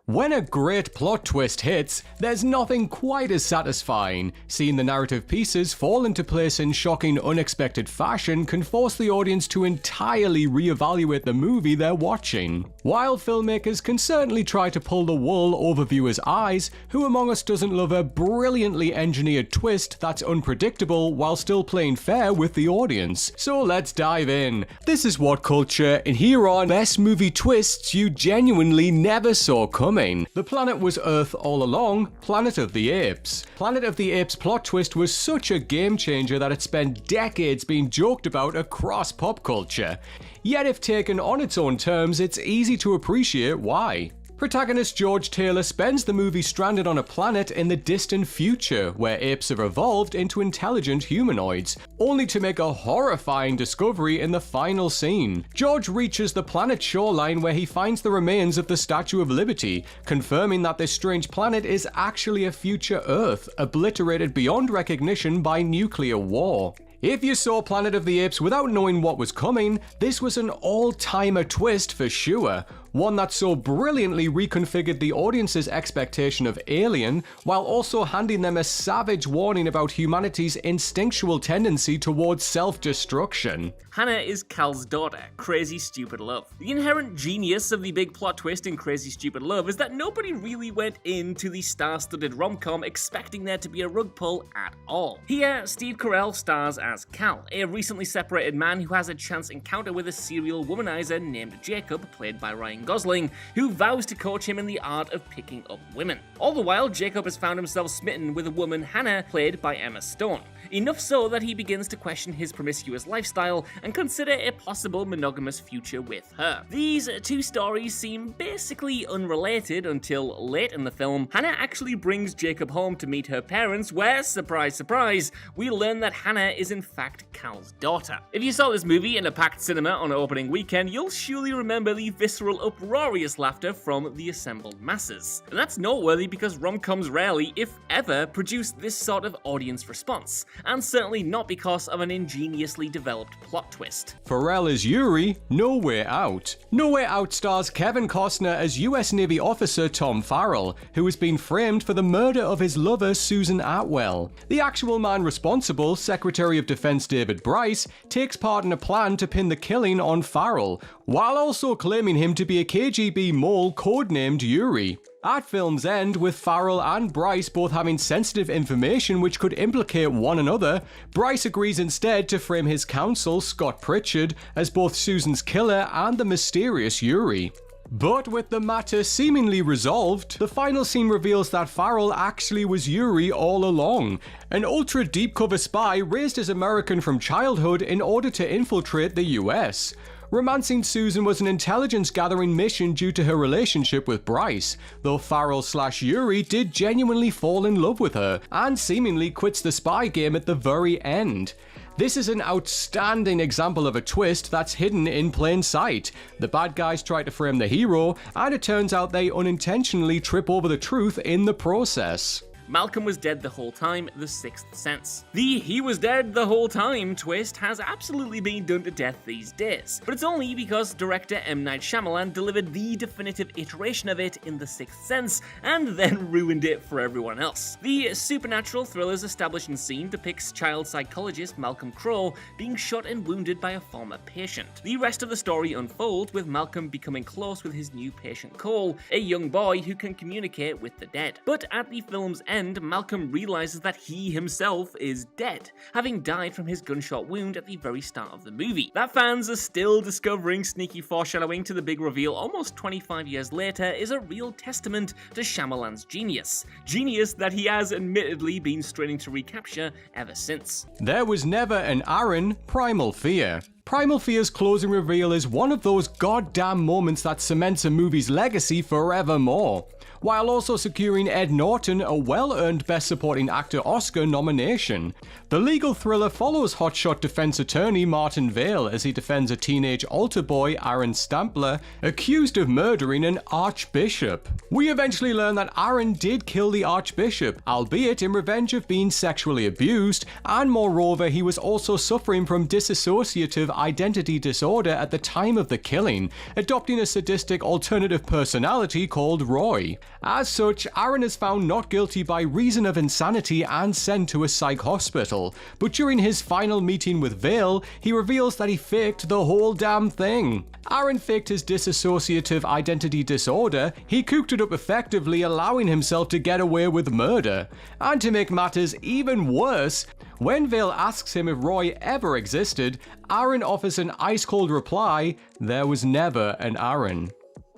When a great plot twist hits, there's nothing quite as satisfying. Seeing the narrative pieces fall into place in shocking, unexpected fashion can force the audience to entirely reevaluate the movie they're watching. While filmmakers can certainly try to pull the wool over viewers' eyes, who among us doesn't love a brilliantly engineered twist that's unpredictable while still playing fair with the audience? So let's dive in. This is Whatculture, and here are best movie twists you genuinely never saw coming. The planet was Earth all along, Planet of the Apes. Planet of the Apes' plot twist was such a game changer that it spent decades being joked about across pop culture. Yet if taken on its own terms, it's easy to appreciate why. Protagonist George Taylor spends the movie stranded on a planet in the distant future where apes have evolved into intelligent humanoids, only to make a horrifying discovery in the final scene. George reaches the planet's shoreline where he finds the remains of the Statue of Liberty, confirming that this strange planet is actually a future Earth, obliterated beyond recognition by nuclear war. If you saw Planet of the Apes without knowing what was coming, this was an all-timer twist for sure. One that so brilliantly reconfigured the audience's expectation of Alien, while also handing them a savage warning about humanity's instinctual tendency towards self-destruction. Hannah is Cal's daughter, Crazy Stupid Love. The inherent genius of the big plot twist in Crazy Stupid Love is that nobody really went into the star-studded rom-com expecting there to be a rug pull at all. Here, Steve Carell stars as Cal, a recently separated man who has a chance encounter with a serial womanizer named Jacob, played by Ryan Gosling, who vows to coach him in the art of picking up women. All the while, Jacob has found himself smitten with a woman, Hannah, played by Emma Stone. Enough so that he begins to question his promiscuous lifestyle and consider a possible monogamous future with her. These two stories seem basically unrelated until late in the film, Hannah actually brings Jacob home to meet her parents where, surprise surprise, we learn that Hannah is in fact Cal's daughter. If you saw this movie in a packed cinema on opening weekend, you'll surely remember the visceral, uproarious laughter from the assembled masses. And that's noteworthy because rom-coms rarely, if ever, produce this sort of audience response, and certainly not because of an ingeniously developed plot twist. Farrell Is Yuri, No Way Out. No Way Out stars Kevin Costner as US Navy officer Tom Farrell, who has been framed for the murder of his lover Susan Atwell. The actual man responsible, Secretary of Defense David Bryce, takes part in a plan to pin the killing on Farrell, while also claiming him to be a KGB mole codenamed Yuri. At film's end, with Farrell and Bryce both having sensitive information which could implicate one another, Bryce agrees instead to frame his counsel, Scott Pritchard, as both Susan's killer and the mysterious Yuri. But with the matter seemingly resolved, the final scene reveals that Farrell actually was Yuri all along, an ultra-deep cover spy raised as American from childhood in order to infiltrate the US. Romancing Susan was an intelligence-gathering mission due to her relationship with Bryce, though Farrell/Yuri did genuinely fall in love with her, and seemingly quits the spy game at the very end. This is an outstanding example of a twist that's hidden in plain sight. The bad guys try to frame the hero, and it turns out they unintentionally trip over the truth in the process. Malcolm was dead the whole time, The Sixth Sense. The he was dead the whole time twist has absolutely been done to death these days, but it's only because director M. Night Shyamalan delivered the definitive iteration of it in The Sixth Sense, and then ruined it for everyone else. The supernatural thriller's establishing scene depicts child psychologist Malcolm Crowe being shot and wounded by a former patient. The rest of the story unfolds with Malcolm becoming close with his new patient Cole, a young boy who can communicate with the dead. But at the film's end, Malcolm realizes that he himself is dead, having died from his gunshot wound at the very start of the movie. That fans are still discovering sneaky foreshadowing to the big reveal almost 25 years later is a real testament to Shyamalan's genius. Genius that he has admittedly been straining to recapture ever since. There was never an Aaron, Primal Fear. Primal Fear's closing reveal is one of those goddamn moments that cements a movie's legacy forevermore, while also securing Ed Norton a well-earned Best Supporting Actor Oscar nomination. The legal thriller follows hotshot defense attorney Martin Vale as he defends a teenage altar boy, Aaron Stampler, accused of murdering an archbishop. We eventually learn that Aaron did kill the archbishop, albeit in revenge of being sexually abused, and moreover he was also suffering from dissociative identity disorder at the time of the killing, adopting a sadistic alternative personality called Roy. As such, Aaron is found not guilty by reason of insanity and sent to a psych hospital, but during his final meeting with Vale, he reveals that he faked the whole damn thing. Aaron faked his dissociative identity disorder, he cooked it up effectively, allowing himself to get away with murder. And to make matters even worse, when Vale asks him if Roy ever existed, Aaron offers an ice-cold reply: there was never an Aaron.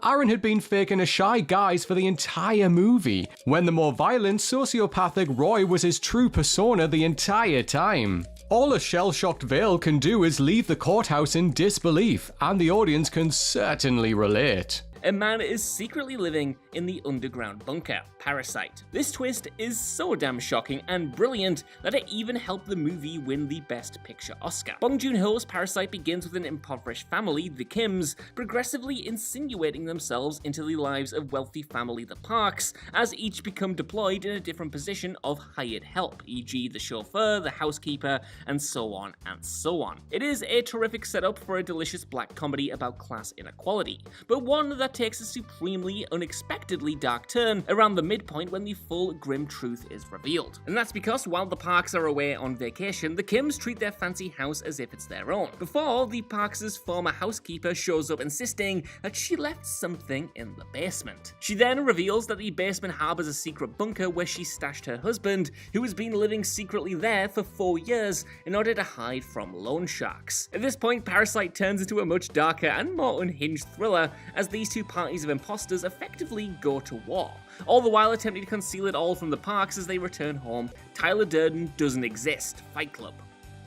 Aaron had been faking a shy guise for the entire movie, when the more violent, sociopathic Roy was his true persona the entire time. All a shell-shocked Vale can do is leave the courthouse in disbelief, and the audience can certainly relate. A man is secretly living in the underground bunker, Parasite. This twist is so damn shocking and brilliant that it even helped the movie win the Best Picture Oscar. Bong Joon-ho's Parasite begins with an impoverished family, the Kims, progressively insinuating themselves into the lives of wealthy family, the Parks, as each become deployed in a different position of hired help, e.g. the chauffeur, the housekeeper, and so on and so on. It is a terrific setup for a delicious black comedy about class inequality, but one that takes a supremely unexpectedly dark turn around the midpoint when the full grim truth is revealed. And that's because while the Parks are away on vacation, the Kims treat their fancy house as if it's their own, before the Parks' former housekeeper shows up insisting that she left something in the basement. She then reveals that the basement harbors a secret bunker where she stashed her husband, who has been living secretly there for 4 years in order to hide from loan sharks. At this point, Parasite turns into a much darker and more unhinged thriller as these two parties of imposters effectively go to war, all the while attempting to conceal it all from the Parks as they return home. Tyler Durden doesn't exist. Fight Club.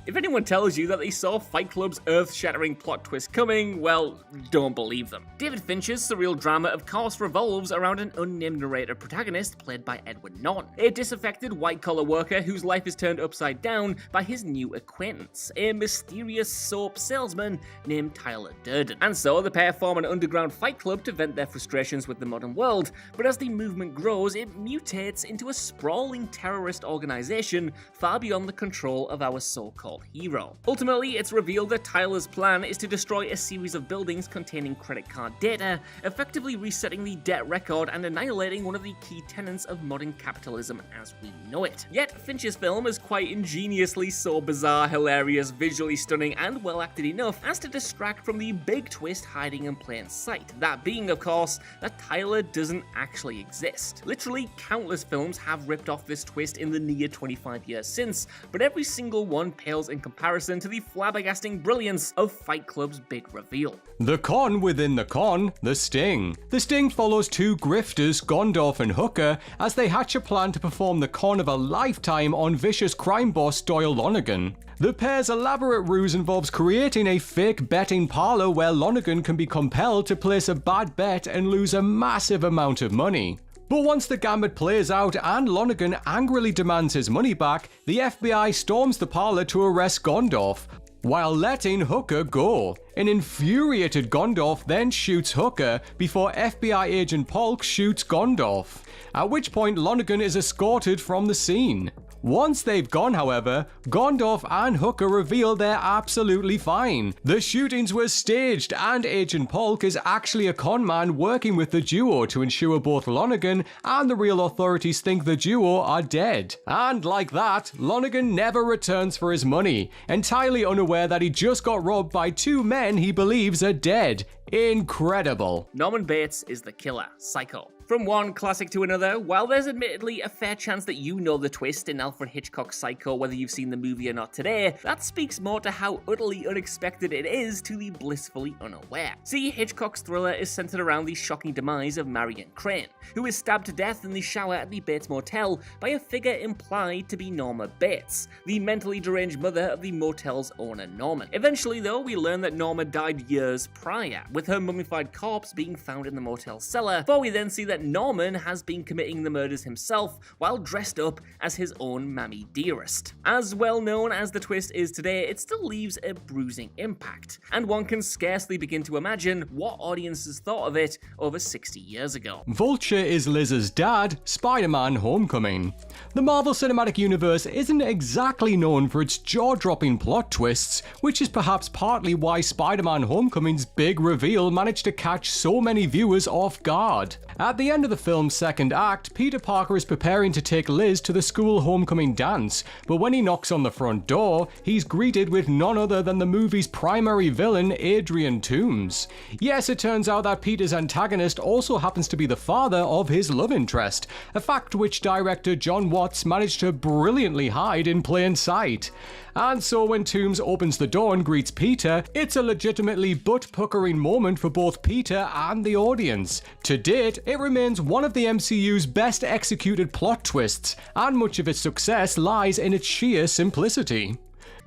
If anyone tells you that they saw Fight Club's earth-shattering plot twist coming, well, don't believe them. David Fincher's surreal drama of course revolves around an unnamed narrator protagonist played by Edward Norton, a disaffected white-collar worker whose life is turned upside down by his new acquaintance, a mysterious soap salesman named Tyler Durden. And so the pair form an underground fight club to vent their frustrations with the modern world, but as the movement grows, it mutates into a sprawling terrorist organization far beyond the control of our so-called hero. Ultimately, it's revealed that Tyler's plan is to destroy a series of buildings containing credit card data, effectively resetting the debt record and annihilating one of the key tenets of modern capitalism as we know it. Yet, Fincher's film is quite ingeniously so bizarre, hilarious, visually stunning, and well acted enough as to distract from the big twist hiding in plain sight, that being, of course, that Tyler doesn't actually exist. Literally, countless films have ripped off this twist in the near 25 years since, but every single one pales in comparison to the flabbergasting brilliance of Fight Club's big reveal. The con within the con, the sting. The sting follows two grifters, Gondorf and Hooker, as they hatch a plan to perform the con of a lifetime on vicious crime boss Doyle Lonergan. The pair's elaborate ruse involves creating a fake betting parlor where Lonergan can be compelled to place a bad bet and lose a massive amount of money. But once the gambit plays out and Lonergan angrily demands his money back, the FBI storms the parlor to arrest Gondorf, while letting Hooker go. An infuriated Gondorf then shoots Hooker before FBI agent Polk shoots Gondorf, at which point Lonergan is escorted from the scene. Once they've gone, however, Gondorf and Hooker reveal they're absolutely fine. The shootings were staged, and Agent Polk is actually a con man working with the duo to ensure both Lonergan and the real authorities think the duo are dead. And like that, Lonergan never returns for his money, entirely unaware that he just got robbed by two men he believes are dead. Incredible. Norman Bates is the killer. Psycho. From one classic to another, while there's admittedly a fair chance that you know the twist in Alfred Hitchcock's Psycho whether you've seen the movie or not today, that speaks more to how utterly unexpected it is to the blissfully unaware. See, Hitchcock's thriller is centered around the shocking demise of Marion Crane, who is stabbed to death in the shower at the Bates Motel by a figure implied to be Norma Bates, the mentally deranged mother of the motel's owner Norman. Eventually though, we learn that Norma died years prior, with her mummified corpse being found in the motel cellar, before we then see that that Norman has been committing the murders himself while dressed up as his own Mammy Dearest. As well known as the twist is today, it still leaves a bruising impact, and one can scarcely begin to imagine what audiences thought of it over 60 years ago. Vulture is Liz's dad, Spider-Man: Homecoming. The Marvel Cinematic Universe isn't exactly known for its jaw-dropping plot twists, which is perhaps partly why Spider-Man: Homecoming's big reveal managed to catch so many viewers off guard. At the end of the film's second act, Peter Parker is preparing to take Liz to the school homecoming dance, but when he knocks on the front door, he's greeted with none other than the movie's primary villain, Adrian Toomes. Yes, it turns out that Peter's antagonist also happens to be the father of his love interest, a fact which director John Watts managed to brilliantly hide in plain sight. And so when Toomes opens the door and greets Peter, it's a legitimately butt-puckering moment for both Peter and the audience. To date, it remains one of the MCU's best executed plot twists, and much of its success lies in its sheer simplicity.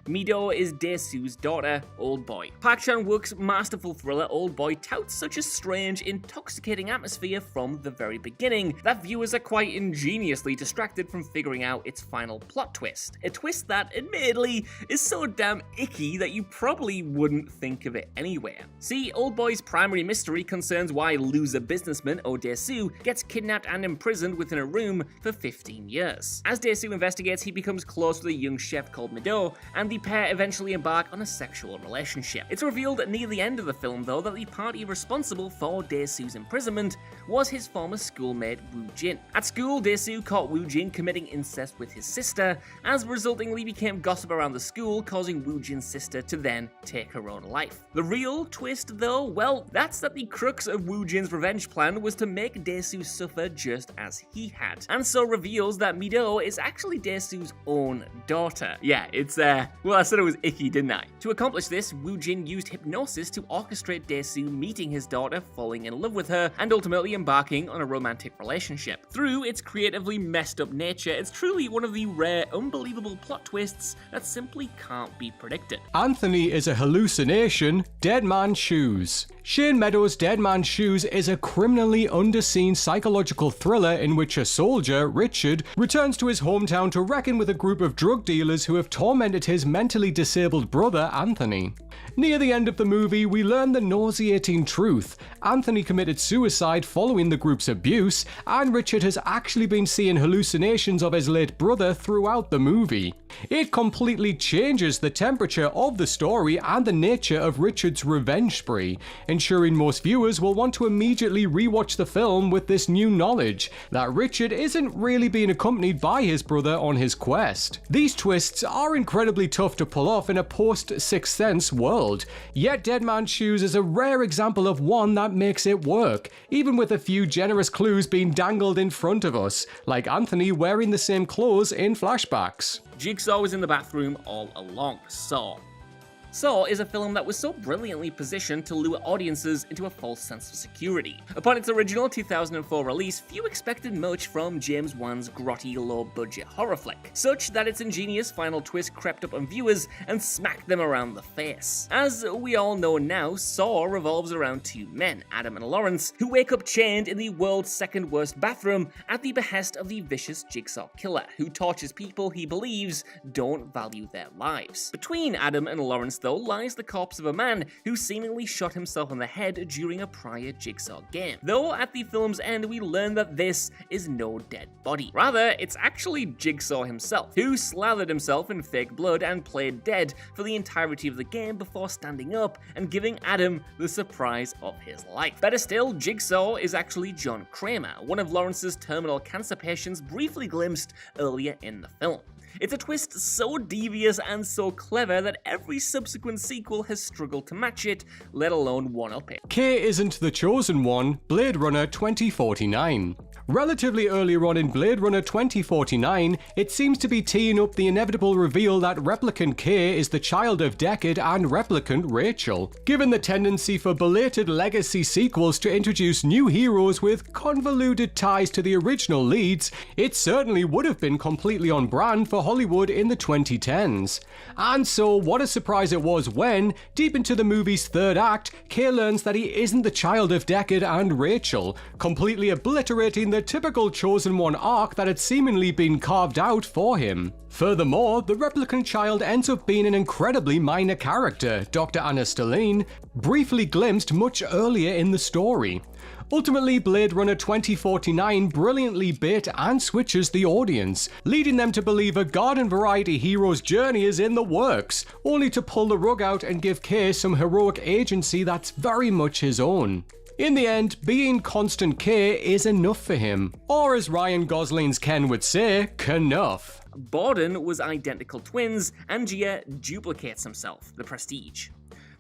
Mido is Dae-Soo's daughter, Oldboy. Park Chan-wook's masterful thriller Oldboy touts such a strange, intoxicating atmosphere from the very beginning that viewers are quite ingeniously distracted from figuring out its final plot twist. A twist that, admittedly, is so damn icky that you probably wouldn't think of it anywhere. See, Oldboy's primary mystery concerns why loser businessman Dae-Soo gets kidnapped and imprisoned within a room for 15 years. As Dae-Soo investigates, he becomes close with a young chef called Mido, and the pair eventually embark on a sexual relationship. It's revealed near the end of the film, though, that the party responsible for Dae-Soo's imprisonment was his former schoolmate Woo Jin. At school, Dae-Soo caught Woo Jin committing incest with his sister, as resultingly became gossip around the school, causing Woo Jin's sister to then take her own life. The real twist, though, well, that's that the crux of Woo Jin's revenge plan was to make Dae-Soo suffer just as he had, and so reveals that Mido is actually Dae-Soo's own daughter. Yeah, it's well, I said it was icky, didn't I? To accomplish this, Woo Jin used hypnosis to orchestrate Dae-Soo meeting his daughter, falling in love with her, and ultimately embarking on a romantic relationship. Through its creatively messed up nature, it's truly one of the rare, unbelievable plot twists that simply can't be predicted. Anthony is a hallucination, Dead Man's Shoes. Shane Meadows' Dead Man's Shoes is a criminally underseen psychological thriller in which a soldier, Richard, returns to his hometown to reckon with a group of drug dealers who have tormented his mentally disabled brother, Anthony. Near the end of the movie, we learn the nauseating truth. Anthony committed suicide following the group's abuse, and Richard has actually been seeing hallucinations of his late brother throughout the movie. It completely changes the temperature of the story and the nature of Richard's revenge spree, ensuring most viewers will want to immediately rewatch the film with this new knowledge that Richard isn't really being accompanied by his brother on his quest. These twists are incredibly tough to pull off in a post-Sixth Sense world, yet Dead Man's Shoes is a rare example of one that makes it work, even with a few generous clues being dangled in front of us, like Anthony wearing the same clothes in flashbacks. Jigsaw was in the bathroom all along. Saw is a film that was so brilliantly positioned to lure audiences into a false sense of security. Upon its original 2004 release, few expected much from James Wan's grotty, low-budget horror flick, such that its ingenious final twist crept up on viewers and smacked them around the face. As we all know now, Saw revolves around two men, Adam and Lawrence, who wake up chained in the world's second worst bathroom at the behest of the vicious Jigsaw killer, who tortures people he believes don't value their lives. Between Adam and Lawrence, though, lies the corpse of a man who seemingly shot himself on the head during a prior Jigsaw game. Though at the film's end we learn that this is no dead body. Rather, it's actually Jigsaw himself, who slathered himself in fake blood and played dead for the entirety of the game before standing up and giving Adam the surprise of his life. Better still, Jigsaw is actually John Kramer, one of Lawrence's terminal cancer patients briefly glimpsed earlier in the film. It's a twist so devious and so clever that every subsequent sequel has struggled to match it, let alone one-up it. K isn't the chosen one, Blade Runner 2049. Relatively earlier on in Blade Runner 2049, it seems to be teeing up the inevitable reveal that Replicant K is the child of Deckard and Replicant Rachel. Given the tendency for belated legacy sequels to introduce new heroes with convoluted ties to the original leads, it certainly would have been completely on brand for Hollywood in the 2010s. And so what a surprise it was when, deep into the movie's third act, K learns that he isn't the child of Deckard and Rachel, completely obliterating the typical Chosen One arc that had seemingly been carved out for him. Furthermore, the replicant child ends up being an incredibly minor character, Dr. Anna Stelline, briefly glimpsed much earlier in the story. Ultimately, Blade Runner 2049 brilliantly bait and switches the audience, leading them to believe a garden variety hero's journey is in the works, only to pull the rug out and give K some heroic agency that's very much his own. In the end, being Constant K is enough for him, or as Ryan Gosling's Ken would say, Knuff. Borden was identical twins, and Gia duplicates himself, The Prestige.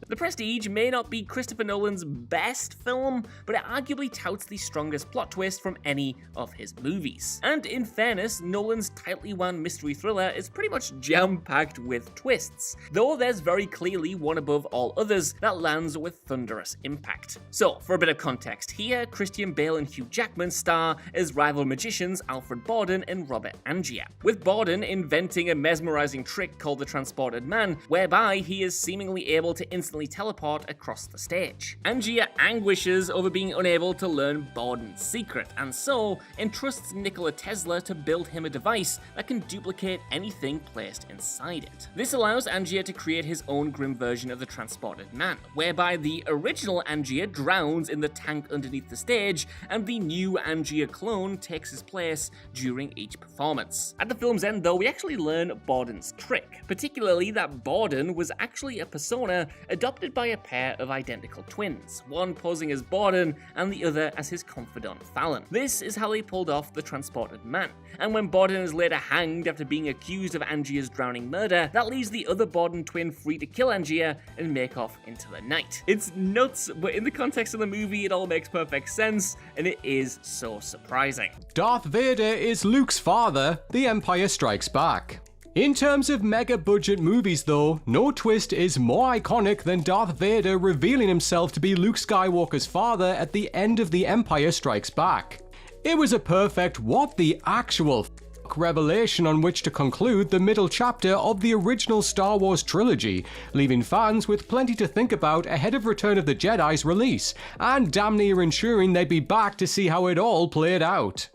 The Prestige may not be Christopher Nolan's best film, but it arguably touts the strongest plot twist from any of his movies. And in fairness, Nolan's tightly wound mystery thriller is pretty much jam-packed with twists, though there's very clearly one above all others that lands with thunderous impact. So, for a bit of context here, Christian Bale and Hugh Jackman star as rival magicians Alfred Borden and Robert Angier, with Borden inventing a mesmerizing trick called the Transported Man, whereby he is seemingly able to instantly teleport across the stage. Angier anguishes over being unable to learn Borden's secret, and so entrusts Nikola Tesla to build him a device that can duplicate anything placed inside it. This allows Angier to create his own grim version of the Transported Man, whereby the original Angier drowns in the tank underneath the stage, and the new Angier clone takes his place during each performance. At the film's end, though, we actually learn Borden's trick, particularly that Borden was actually a persona adopted by a pair of identical twins, one posing as Borden and the other as his confidant Fallon. This is how they pulled off the Transported Man, and when Borden is later hanged after being accused of Angier's drowning murder, that leaves the other Borden twin free to kill Angier and make off into the night. It's nuts, but in the context of the movie it all makes perfect sense, and it is so surprising. Darth Vader is Luke's father, The Empire Strikes Back. In terms of mega-budget movies though, no twist is more iconic than Darth Vader revealing himself to be Luke Skywalker's father at the end of The Empire Strikes Back. It was a perfect what the actual revelation on which to conclude the middle chapter of the original Star Wars trilogy, leaving fans with plenty to think about ahead of Return of the Jedi's release, and damn near ensuring they'd be back to see how it all played out.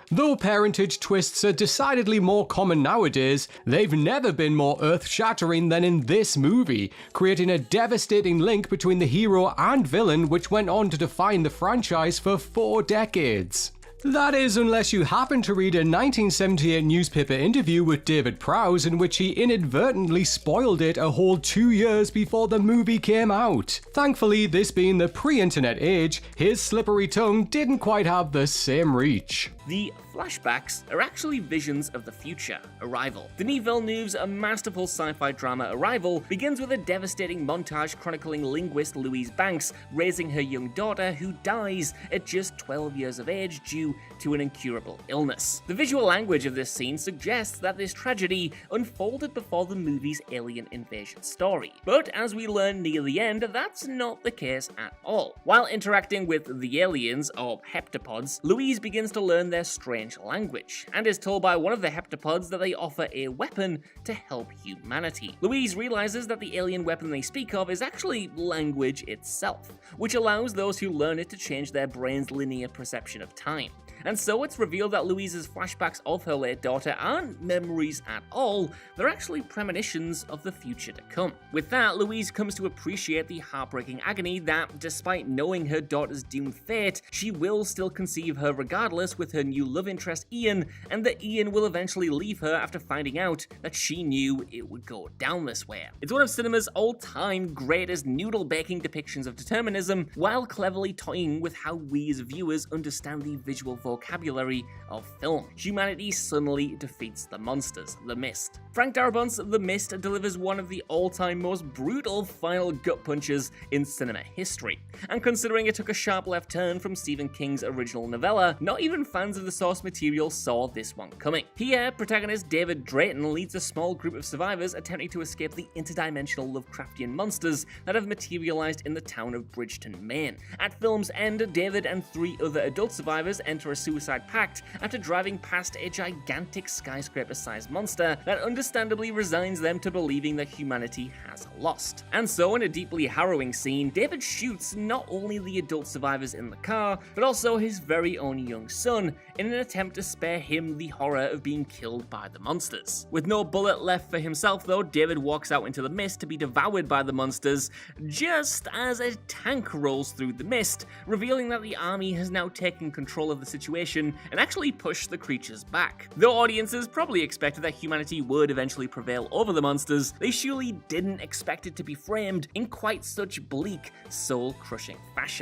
Though parentage twists are decidedly more common nowadays, they've never been more earth-shattering than in this movie, creating a devastating link between the hero and villain which went on to define the franchise for 4 decades. That is, unless you happen to read a 1978 newspaper interview with David Prowse in which he inadvertently spoiled it a whole 2 years before the movie came out. Thankfully, this being the pre-internet age, his slippery tongue didn't quite have the same reach. The flashbacks are actually visions of the future, Arrival. Denis Villeneuve's masterful sci-fi drama Arrival begins with a devastating montage chronicling linguist Louise Banks raising her young daughter who dies at just 12 years of age due to an incurable illness. The visual language of this scene suggests that this tragedy unfolded before the movie's alien invasion story. But as we learn near the end, that's not the case at all. While interacting with the aliens, or heptapods, Louise begins to learn their strange language, and is told by one of the heptapods that they offer a weapon to help humanity. Louise realizes that the alien weapon they speak of is actually language itself, which allows those who learn it to change their brain's linear perception of time. And so it's revealed that Louise's flashbacks of her late daughter aren't memories at all, they're actually premonitions of the future to come. With that, Louise comes to appreciate the heartbreaking agony that, despite knowing her daughter's doomed fate, she will still conceive her regardless with her new love interest Ian, and that Ian will eventually leave her after finding out that she knew it would go down this way. It's one of cinema's all-time greatest noodle-baking depictions of determinism, while cleverly toying with how we as viewers understand the visual vocabulary of film. Humanity suddenly defeats the monsters, the Mist. Frank Darabont's The Mist delivers one of the all-time most brutal final gut punches in cinema history. And considering it took a sharp left turn from Stephen King's original novella, not even fans of the source material saw this one coming. Here, protagonist David Drayton leads a small group of survivors attempting to escape the interdimensional Lovecraftian monsters that have materialized in the town of Bridgeton, Maine. At film's end, David and 3 other adult survivors enter a suicide pact after driving past a gigantic skyscraper-sized monster that understandably resigns them to believing that humanity has lost. And so, in a deeply harrowing scene, David shoots not only the adult survivors in the car, but also his very own young son, in an attempt to spare him the horror of being killed by the monsters. With no bullet left for himself though, David walks out into the mist to be devoured by the monsters, just as a tank rolls through the mist, revealing that the army has now taken control of the situation and actually pushed the creatures back. Though audiences probably expected that humanity would eventually prevail over the monsters, they surely didn't expect it to be framed in quite such bleak, soul-crushing fashion.